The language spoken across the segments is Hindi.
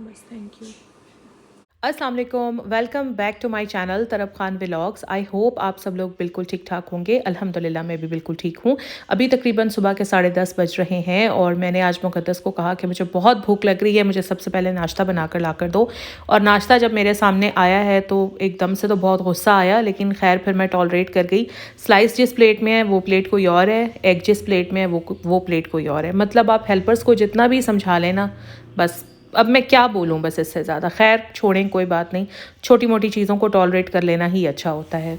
Much, thank you. अस्सलाम वालेकुम, welcome back to my channel तरफ खान व्लॉग्स। आई होप आप सब लोग बिल्कुल ठीक ठाक होंगे। अल्हम्दुलिल्लाह मैं भी बिल्कुल ठीक हूँ। अभी तकरीबन सुबह के 10:30 बज रहे हैं और मैंने आज मुक़द्दस को कहा कि मुझे बहुत भूख लग रही है, मुझे सबसे पहले नाश्ता बनाकर ला कर दो। और नाश्ता जब मेरे सामने आया है तो एकदम से तो बहुत गुस्सा आया, लेकिन खैर फिर मैं टॉलरेट कर गई। स्लाइस जिस प्लेट में है वो प्लेट कोई और है, एग जिस प्लेट में है वो प्लेट कोई और है। मतलब आप हेल्पर्स को जितना भी समझा लेना, बस अब मैं क्या बोलूँ, बस इससे ज़्यादा। खैर छोड़ें, कोई बात नहीं, छोटी मोटी चीज़ों को टॉलरेट कर लेना ही अच्छा होता है।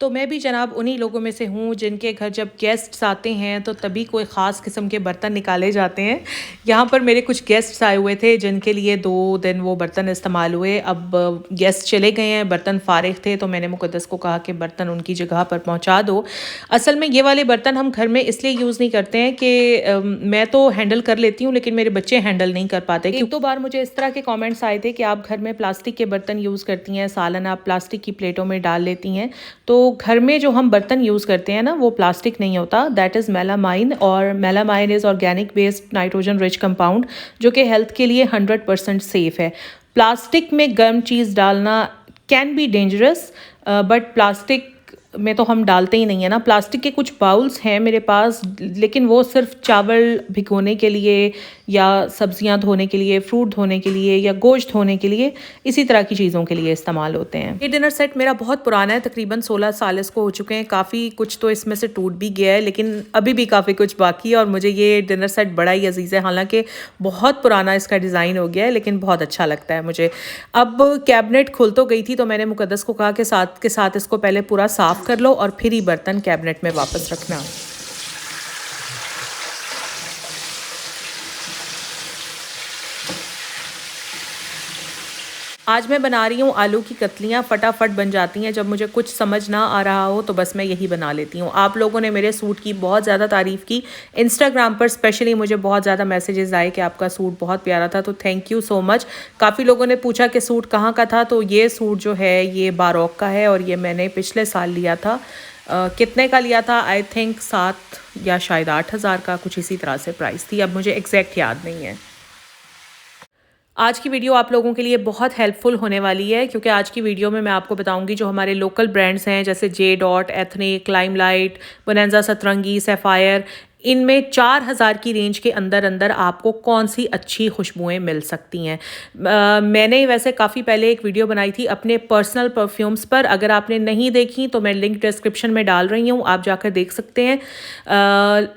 तो मैं भी जनाब उन्हीं लोगों में से हूँ जिनके घर जब गेस्ट्स आते हैं तो तभी कोई ख़ास किस्म के बर्तन निकाले जाते हैं। यहाँ पर मेरे कुछ गेस्ट्स आए हुए थे जिनके लिए 2 दिन वो बर्तन इस्तेमाल हुए। अब गेस्ट चले गए हैं, बर्तन फ़ारिग थे, तो मैंने मुक़द्दस को कहा कि बर्तन उनकी जगह पर पहुँचा दो। असल में ये वाले बर्तन हम घर में इसलिए यूज़ नहीं करते हैं कि मैं तो हैंडल कर लेती हूँ लेकिन मेरे बच्चे हैंडल नहीं कर पाते। 1-2 बार मुझे इस तरह के कमेंट्स आए थे कि आप घर में प्लास्टिक के बर्तन यूज़ करती हैं, सालन आप प्लास्टिक की प्लेटों में डाल लेती हैं। तो घर में जो हम बर्तन यूज़ करते हैं ना, वो प्लास्टिक नहीं होता, दैट इज़ मेलामाइन। और melamine is organic based nitrogen rich compound जो कि हेल्थ के लिए 100% सेफ़ है। प्लास्टिक में गर्म चीज़ डालना can be dangerous, but plastic में तो हम डालते ही नहीं है ना। प्लास्टिक के कुछ बाउल्स हैं मेरे पास, लेकिन वो सिर्फ चावल भिगोने के लिए या सब्जियां धोने के लिए, फ्रूट धोने के लिए या गोश्त धोने के लिए, इसी तरह की चीज़ों के लिए इस्तेमाल होते हैं। ये डिनर सेट मेरा बहुत पुराना है, तकरीबन 16 साल इसको हो चुके हैं। काफ़ी कुछ तो इसमें से टूट भी गया है, लेकिन अभी भी काफ़ी कुछ बाकी है और मुझे ये डिनर सेट बड़ा ही अजीज़ है। हालांकि बहुत पुराना इसका डिज़ाइन हो गया है, लेकिन बहुत अच्छा लगता है मुझे। अब कैबिनेट खुल तो गई थी, तो मैंने मुक़द्दस को कहा कि साथ के साथ इसको पहले पूरा साफ़ कर लो और फिर ही बर्तन कैबिनेट में वापस रखना। आज मैं बना रही हूँ आलू की कतलियाँ। फटाफट बन जाती हैं, जब मुझे कुछ समझ ना आ रहा हो तो बस मैं यही बना लेती हूँ। आप लोगों ने मेरे सूट की बहुत ज़्यादा तारीफ़ की, इंस्टाग्राम पर स्पेशली मुझे बहुत ज़्यादा मैसेजेस आए कि आपका सूट बहुत प्यारा था, तो थैंक यू सो मच। काफ़ी लोगों ने पूछा कि सूट कहाँ का था, तो ये सूट जो है ये बारोक का है और ये मैंने पिछले साल लिया था। कितने का लिया था? आई थिंक 7 या शायद 8,000 का, कुछ इसी तरह से प्राइस थी, अब मुझे एग्जैक्ट याद नहीं है। आज की वीडियो आप लोगों के लिए बहुत हेल्पफुल होने वाली है, क्योंकि आज की वीडियो में मैं आपको बताऊंगी जो हमारे लोकल ब्रांड्स हैं, जैसे J dot, ethnic, limelight, bonanza सतरंगी, सैफायर। इनमें 4,000 की रेंज के अंदर अंदर आपको कौन सी अच्छी खुशबुएं मिल सकती हैं। मैंने वैसे काफ़ी पहले एक वीडियो बनाई थी अपने पर्सनल परफ्यूम्स पर, अगर आपने नहीं देखी तो मैं लिंक डिस्क्रिप्शन में डाल रही हूँ, आप जाकर देख सकते हैं।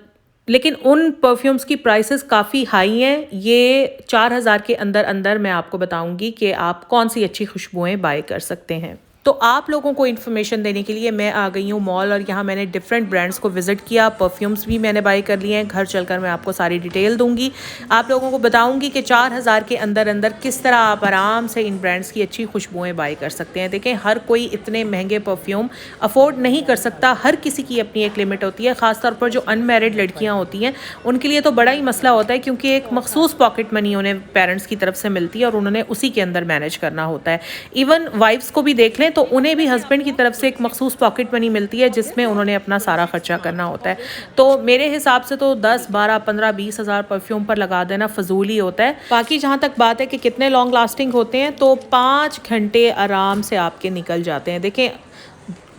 लेकिन उन परफ्यूम्स की प्राइसेस काफ़ी हाई हैं। ये 4,000 के अंदर अंदर मैं आपको बताऊंगी कि आप कौन सी अच्छी खुशबुएं बाय कर सकते हैं। तो आप लोगों को इन्फॉर्मेशन देने के लिए मैं आ गई हूँ मॉल, और यहाँ मैंने डिफरेंट ब्रांड्स को विज़िट किया। परफ्यूम्स भी मैंने बाय कर लिए हैं, घर चलकर मैं आपको सारी डिटेल दूंगी। आप लोगों को बताऊंगी कि 4,000 के अंदर अंदर किस तरह आप आराम से इन ब्रांड्स की अच्छी खुशबुएं बाय कर सकते हैं। देखें, हर कोई इतने महंगे परफ्यूम अफोर्ड नहीं कर सकता, हर किसी की अपनी एक लिमिट होती है। ख़ासतौर पर जो अनमैरिड लड़कियाँ होती हैं उनके लिए तो बड़ा ही मसला होता है, क्योंकि एक मखसूस पॉकेट मनी उन्हें पेरेंट्स की तरफ से मिलती है और उन्होंने उसी के अंदर मैनेज करना होता है। इवन वाइफ्स को भी देख लें तो उन्हें भी हस्बैंड की तरफ से एक मखसूस पॉकेट मनी मिलती है जिसमें उन्होंने अपना सारा खर्चा करना होता है। तो मेरे हिसाब से तो 10, 12, 15, 20 हज़ार परफ्यूम पर लगा देना फजूल ही होता है। बाकी जहाँ तक बात है कि कितने लॉन्ग लास्टिंग होते हैं, तो 5 घंटे आराम से आपके निकल जाते हैं। देखें,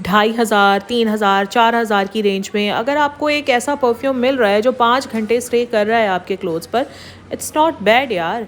2,500, 3,000, 4,000 की रेंज में अगर आपको एक ऐसा परफ्यूम मिल रहा है जो 5 घंटे स्टे कर रहा है आपके क्लोथ्स पर, इट्स नॉट बैड यार।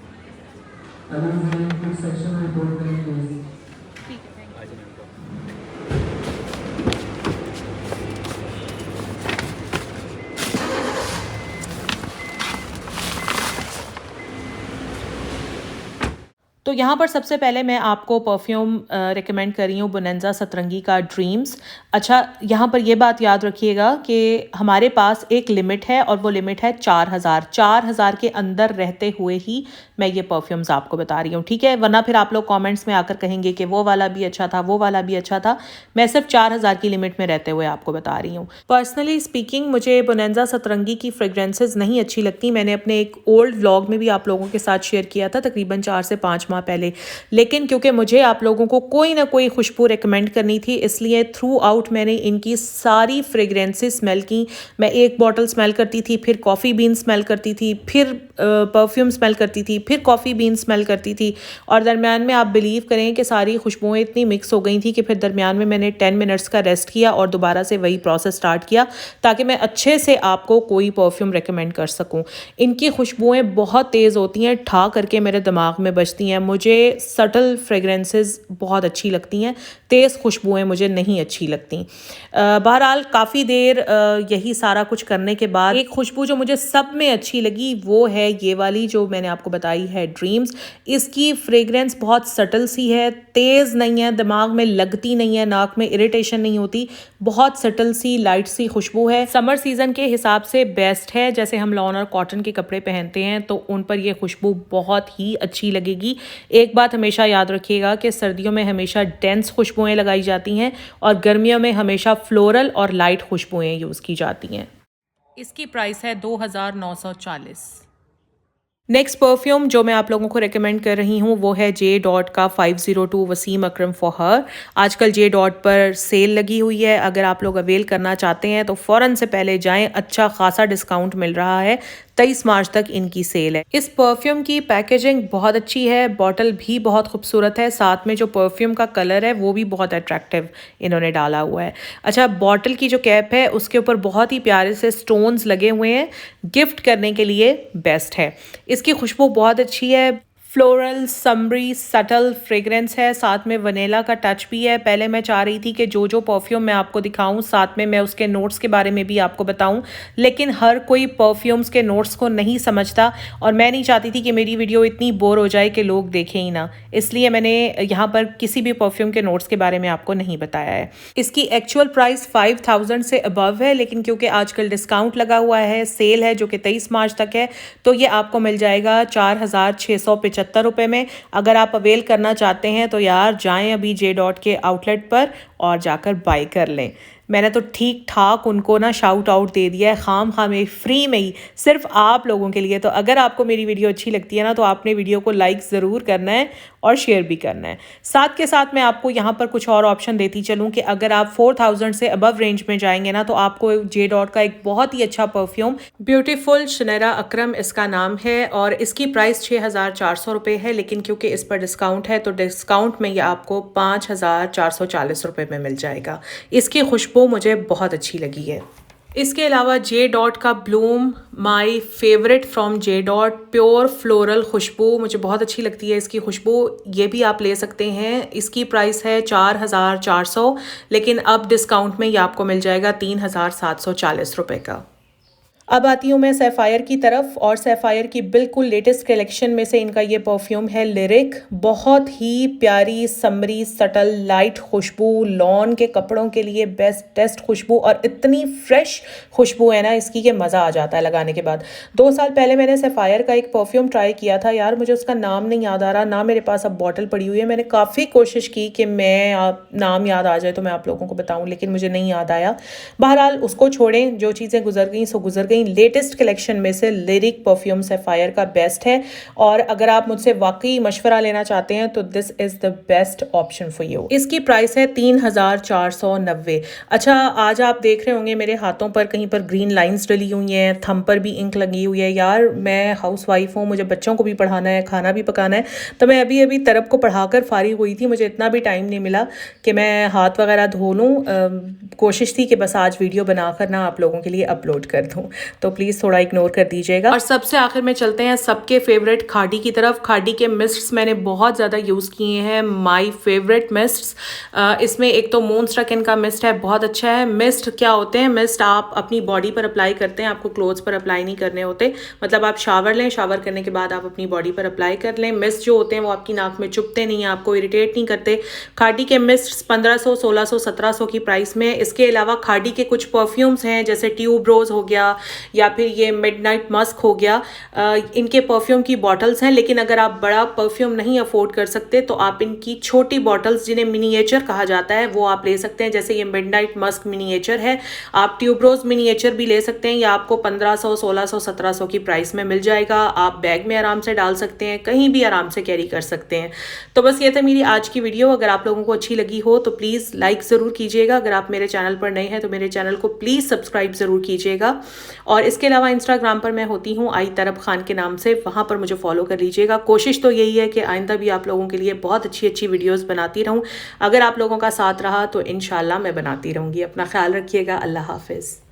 तो यहाँ पर सबसे पहले मैं आपको परफ्यूम रिकमेंड कर रही हूँ बोनांजा सतरंगी का ड्रीम्स। अच्छा, यहाँ पर ये बात याद रखिएगा कि हमारे पास एक लिमिट है और वो लिमिट है 4,000। 4,000 के अंदर रहते हुए ही मैं ये परफ्यूम्स आपको बता रही हूँ, ठीक है। वरना फिर आप लोग कमेंट्स में आकर कहेंगे कि वो वाला भी अच्छा था, वो वाला भी अच्छा था। मैं सिर्फ 4000 की लिमिट में रहते हुए आपको बता रही हूँ। पर्सनली स्पीकिंग मुझे बोनेंजा सतरंगी की फ्रेग्रेंसेज नहीं अच्छी लगती। मैंने अपने एक ओल्ड व्लॉग में भी आप लोगों के साथ शेयर किया था तकरीबन 4 से 5 माह पहले। लेकिन क्योंकि मुझे आप लोगों को कोई ना कोई खुशबू रिकमेंड करनी थी, इसलिए थ्रू आउट मैंने इनकी सारी फ्रेग्रेंसेस स्मेल की। मैं एक बॉटल स्मेल करती थी, फिर कॉफ़ी बीन स्मेल करती थी, फिर परफ्यूम स्मेल करती थी, फिर कॉफ़ी बीन स्मेल करती थी, और दरमियान में आप बिलीव करें कि सारी खुशबुएं इतनी मिक्स हो गई थी कि फिर दरमियान में मैंने 10 मिनट्स का रेस्ट किया और दोबारा से वही प्रोसेस स्टार्ट किया ताकि मैं अच्छे से आपको कोई परफ्यूम रेकमेंड कर सकूं। इनकी खुशबुएं बहुत तेज़ होती हैं, ठा करके मेरे दिमाग में बजती हैं। मुझे सटल फ्रेगरेंसेस बहुत अच्छी लगती हैं, तेज़ खुशबुएं मुझे नहीं अच्छी लगती। बहरहाल काफ़ी देर यही सारा कुछ करने के बाद एक खुशबू जो मुझे सब में अच्छी लगी वो है ये वाली जो मैंने आपको बताई है, ड्रीम्स। इसकी फ्रेग्रेंस बहुत सटल सी है, तेज़ नहीं है, दिमाग में लगती नहीं है, नाक में इरिटेशन नहीं होती, बहुत सटल सी लाइट सी खुशबू है। समर सीज़न के हिसाब से बेस्ट है। जैसे हम लॉन और कॉटन के कपड़े पहनते हैं तो उन पर ये खुशबू बहुत ही अच्छी लगेगी। एक बात हमेशा याद रखिएगा कि सर्दियों में हमेशा डेंस खुशबुएं लगाई जाती हैं और गर्मियों में हमेशा फ्लोरल और लाइट खुशबुएं यूज़ की जाती हैं। इसकी प्राइस है 2940। नेक्स्ट परफ्यूम जो मैं आप लोगों को रेकमेंड कर रही हूँ वो है जे डॉट का 502 वसीम अकरम फॉर हर। आजकल जे डॉट पर सेल लगी हुई है, अगर आप लोग अवेल करना चाहते हैं तो फ़ौरन से पहले जाएं, अच्छा खासा डिस्काउंट मिल रहा है। 23 मार्च तक इनकी सेल है। इस परफ्यूम की पैकेजिंग बहुत अच्छी है, बॉटल भी बहुत खूबसूरत है, साथ में जो परफ्यूम का कलर है वो भी बहुत अट्रैक्टिव इन्होंने डाला हुआ है। अच्छा, बॉटल की जो कैप है उसके ऊपर बहुत ही प्यारे से स्टोन्स लगे हुए हैं, गिफ्ट करने के लिए बेस्ट है। इसकी खुशबू बहुत अच्छी है, फ्लोरल समरी सटल फ्रेग्रेंस है, साथ में वनीला का टच भी है। पहले मैं चाह रही थी कि जो परफ्यूम मैं आपको दिखाऊं साथ में मैं उसके नोट्स के बारे में भी आपको बताऊं, लेकिन हर कोई परफ्यूम्स के नोट्स को नहीं समझता और मैं नहीं चाहती थी कि मेरी वीडियो इतनी बोर हो जाए कि लोग देखें ही ना, इसलिए मैंने यहाँ पर किसी भी परफ्यूम के नोट्स के बारे में आपको नहीं बताया है। इसकी एक्चुअल प्राइस 5000 से अबव है, लेकिन क्योंकि आजकल डिस्काउंट लगा हुआ है, सेल है जो कि 23 मार्च तक है, तो ये आपको मिल जाएगा 4675 रुपए में। अगर आप अवेल करना चाहते हैं तो यार जाएं अभी जे डॉट के आउटलेट पर और जाकर बाय कर लें। मैंने तो ठीक ठाक उनको ना शाउट आउट दे दिया है, खाम में फ्री में ही सिर्फ आप लोगों के लिए। तो अगर आपको मेरी वीडियो अच्छी लगती है ना तो आपने वीडियो को लाइक ज़रूर करना है और शेयर भी करना है। साथ के साथ मैं आपको यहाँ पर कुछ और ऑप्शन देती चलूँ कि अगर आप 4000 से अबव रेंज में जाएंगे ना तो आपको जे डॉट का एक बहुत ही अच्छा परफ्यूम ब्यूटीफुल शनेरा अकरम इसका नाम है और इसकी प्राइस 6400 रुपये है, लेकिन क्योंकि इस पर डिस्काउंट है तो डिस्काउंट में ये आपको 5440 रुपये में मिल जाएगा। इसकी खुशबू मुझे बहुत अच्छी लगी है। इसके अलावा जे डॉट का bloom my favourite from J dot pure floral खुशबू मुझे बहुत अच्छी लगती है। इसकी खुशबू ये भी आप ले सकते हैं। इसकी प्राइस है 4400, लेकिन अब डिस्काउंट में ये आपको मिल जाएगा 3740 रुपये का। अब आती हूँ मैं सैफायर की तरफ और सैफायर की बिल्कुल लेटेस्ट कलेक्शन में से इनका ये परफ्यूम है लिरिक। बहुत ही प्यारी समरी सटल लाइट खुशबू, लॉन के कपड़ों के लिए बेस्ट खुशबू और इतनी फ्रेश खुशबू है ना इसकी कि मज़ा आ जाता है लगाने के बाद। 2 साल पहले मैंने सैफायर का एक परफ्यूम ट्राई किया था यार, मुझे उसका नाम नहीं याद आ रहा, ना मेरे पास अब बॉटल पड़ी हुई है। मैंने काफ़ी कोशिश की कि मैं नाम याद आ जाए तो मैं आप लोगों को बताऊँ, लेकिन मुझे नहीं याद आया। बहरहाल उसको छोड़ें, जो चीज़ें गुजर गई सो गुजर गई। लेटेस्ट कलेक्शन में से लिरिक परफ्यूम सैफायर का बेस्ट है और अगर आप मुझसे वाकई मशवरा लेना चाहते हैं तो this is the best option for you. इसकी प्राइस है 3490। अच्छा, आज आप देख रहे होंगे मेरे हाथों पर कहीं पर ग्रीन लाइंस डली हुई हैं, थंब पर भी इंक लगी हुई है। यार मैं हाउस वाइफ हूँ, मुझे बच्चों को भी पढ़ाना है, खाना भी पकाना है, तो मैं अभी तरब को पढ़ाकर फारिग हुई थी। मुझे इतना भी टाइम नहीं मिला कि मैं हाथ वगैरह धो लूँ। कोशिश थी कि बस आज वीडियो बनाकर ना आप लोगों के लिए अपलोड कर दूँ, तो प्लीज़ थोड़ा इग्नोर कर दीजिएगा। और सबसे आखिर में चलते हैं सबके फेवरेट खाड़ी की तरफ। खाड़ी के मिस्ट्स मैंने बहुत ज़्यादा यूज़ किए हैं, माय फेवरेट मिस्ट्स। इसमें एक तो मूनस्ट्रक का मिस्ट है, बहुत अच्छा है। मिस्ट क्या होते हैं? मिस्ट आप अपनी बॉडी पर अप्लाई करते हैं, आपको क्लोथ्स पर अप्लाई नहीं करने होते। मतलब आप शावर लें, शावर करने के बाद आप अपनी बॉडी पर अप्लाई कर लें। मिस्ट जो होते हैं वो आपकी नाक में चुभते नहीं हैं, आपको इरिटेट नहीं करते। खाड़ी के मिस्ट 1500, 1600, 1700 की प्राइस में। इसके अलावा खाड़ी के कुछ परफ्यूम्स हैं जैसे ट्यूब रोज हो गया, या फिर ये मिडनाइट मस्क हो गया, इनके परफ्यूम की बॉटल्स हैं। लेकिन अगर आप बड़ा परफ्यूम नहीं अफोर्ड कर सकते तो आप इनकी छोटी बॉटल्स, जिन्हें मिनिएचर कहा जाता है, वो आप ले सकते हैं। जैसे ये मिडनाइट मस्क मिनिएचर है, आप ट्यूबरोज मिनिएचर भी ले सकते हैं। या आपको 1500, 1600, 1700 की प्राइस में मिल जाएगा। आप बैग में आराम से डाल सकते हैं, कहीं भी आराम से कैरी कर सकते हैं। तो बस ये था मेरी आज की वीडियो। अगर आप लोगों को अच्छी लगी हो तो प्लीज़ लाइक ज़रूर कीजिएगा। अगर आप मेरे चैनल पर नए हैं तो मेरे चैनल को प्लीज़ सब्सक्राइब ज़रूर कीजिएगा। और इसके अलावा इंस्टाग्राम पर मैं होती हूँ आई तरब खान के नाम से, वहाँ पर मुझे फॉलो कर लीजिएगा। कोशिश तो यही है कि आइंदा भी आप लोगों के लिए बहुत अच्छी अच्छी वीडियोज़ बनाती रहूँ। अगर आप लोगों का साथ रहा तो इंशाल्लाह मैं बनाती रहूँगी। अपना ख्याल रखिएगा। अल्लाह हाफिज़।